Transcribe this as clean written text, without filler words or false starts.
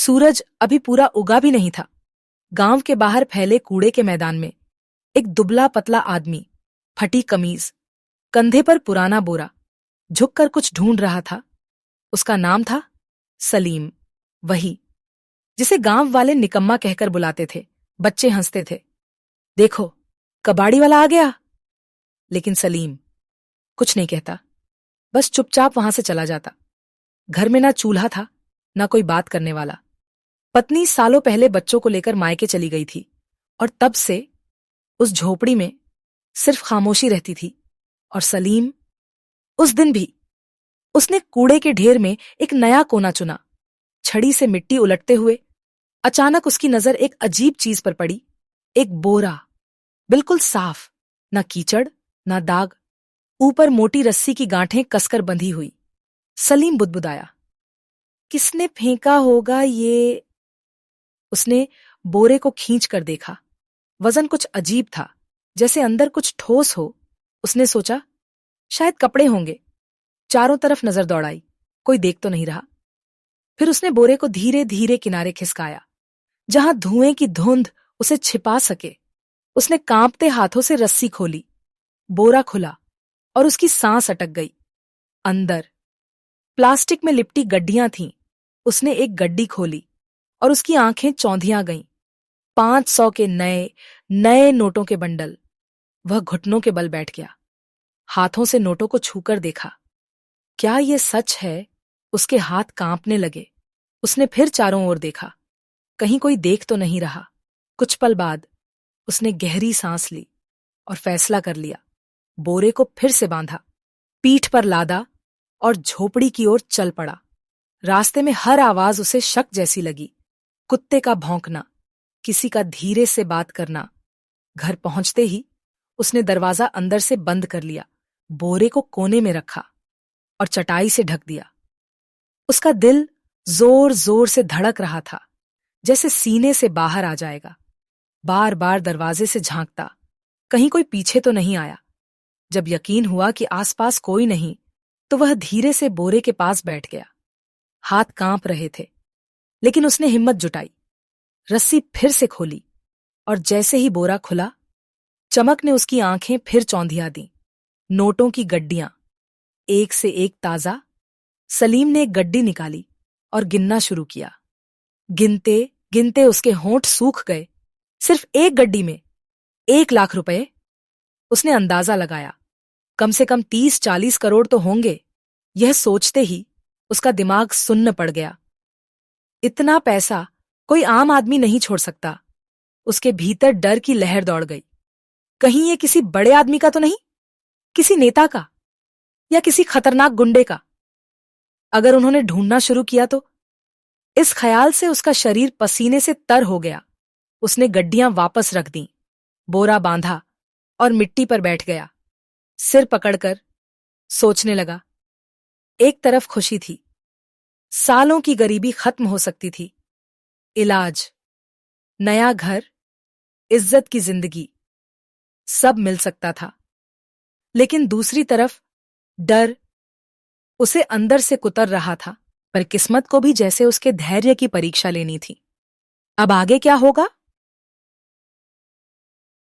सूरज अभी पूरा उगा भी नहीं था। गांव के बाहर फैले कूड़े के मैदान में एक दुबला पतला आदमी, फटी कमीज, कंधे पर पुराना बोरा, झुककर कुछ ढूंढ रहा था। उसका नाम था सलीम, वही जिसे गांव वाले निकम्मा कहकर बुलाते थे। बच्चे हंसते थे, देखो कबाड़ी वाला आ गया। लेकिन सलीम कुछ नहीं कहता, बस चुपचाप वहां से चला जाता। घर में ना चूल्हा था, ना कोई बात करने वाला। पत्नी सालों पहले बच्चों को लेकर मायके चली गई थी और तब से उस झोपड़ी में सिर्फ खामोशी रहती थी। और सलीम, उस दिन भी उसने कूड़े के ढेर में एक नया कोना चुना। छड़ी से मिट्टी उलटते हुए अचानक उसकी नजर एक अजीब चीज पर पड़ी। एक बोरा, बिल्कुल साफ, ना कीचड़ ना दाग, ऊपर मोटी रस्सी की गांठें कसकर बंधी हुई। सलीम बुदबुदाया, किसने फेंका होगा ये? उसने बोरे को खींच कर देखा। वजन कुछ अजीब था, जैसे अंदर कुछ ठोस हो। उसने सोचा शायद कपड़े होंगे। चारों तरफ नजर दौड़ाई, कोई देख तो नहीं रहा। फिर उसने बोरे को धीरे धीरे किनारे खिसकाया, जहां धुएं की धुंध उसे छिपा सके। उसने कांपते हाथों से रस्सी खोली। बोरा खुला और उसकी सांस अटक गई। अंदर प्लास्टिक में लिपटी गड्डियां थीं। उसने एक गड्डी खोली और उसकी आंखें चौंधियां गईं। 500 के नए नए नोटों के बंडल। वह घुटनों के बल बैठ गया, हाथों से नोटों को छूकर देखा। क्या ये सच है? उसके हाथ कांपने लगे। उसने फिर चारों ओर देखा, कहीं कोई देख तो नहीं रहा। कुछ पल बाद उसने गहरी सांस ली और फैसला कर लिया। बोरे को फिर से बांधा, पीठ पर लादा और झोपड़ी की ओर चल पड़ा। रास्ते में हर आवाज उसे शक जैसी लगी। कुत्ते का भौंकना, किसी का धीरे से बात करना। घर पहुंचते ही उसने दरवाजा अंदर से बंद कर लिया, बोरे को कोने में रखा और चटाई से ढक दिया। उसका दिल जोर जोर से धड़क रहा था, जैसे सीने से बाहर आ जाएगा। बार बार दरवाजे से झांकता, कहीं कोई पीछे तो नहीं आया। जब यकीन हुआ कि आसपास कोई नहीं, तो वह धीरे से बोरे के पास बैठ गया। हाथ कांप रहे थे, लेकिन उसने हिम्मत जुटाई। रस्सी फिर से खोली और जैसे ही बोरा खुला, चमक ने उसकी आंखें फिर चौंधिया दी। नोटों की गड्डियां, एक से एक ताजा। सलीम ने एक गड्डी निकाली और गिनना शुरू किया। गिनते गिनते उसके होंठ सूख गए। सिर्फ एक गड्डी में 1 लाख रुपए। उसने अंदाजा लगाया, कम से कम 30-40 करोड़ तो होंगे। यह सोचते ही उसका दिमाग सुन्न पड़ गया। इतना पैसा कोई आम आदमी नहीं छोड़ सकता। उसके भीतर डर की लहर दौड़ गई। कहीं ये किसी बड़े आदमी का तो नहीं, किसी नेता का या किसी खतरनाक गुंडे का? अगर उन्होंने ढूंढना शुरू किया तो? इस ख्याल से उसका शरीर पसीने से तर हो गया। उसने गड्डियां वापस रख दी, बोरा बांधा और मिट्टी पर बैठ गया। सिर पकड़कर सोचने लगा। एक तरफ खुशी थी, सालों की गरीबी खत्म हो सकती थी। इलाज, नया घर, इज्जत की जिंदगी, सब मिल सकता था। लेकिन दूसरी तरफ डर उसे अंदर से कुतर रहा था। पर किस्मत को भी जैसे उसके धैर्य की परीक्षा लेनी थी। अब आगे क्या होगा,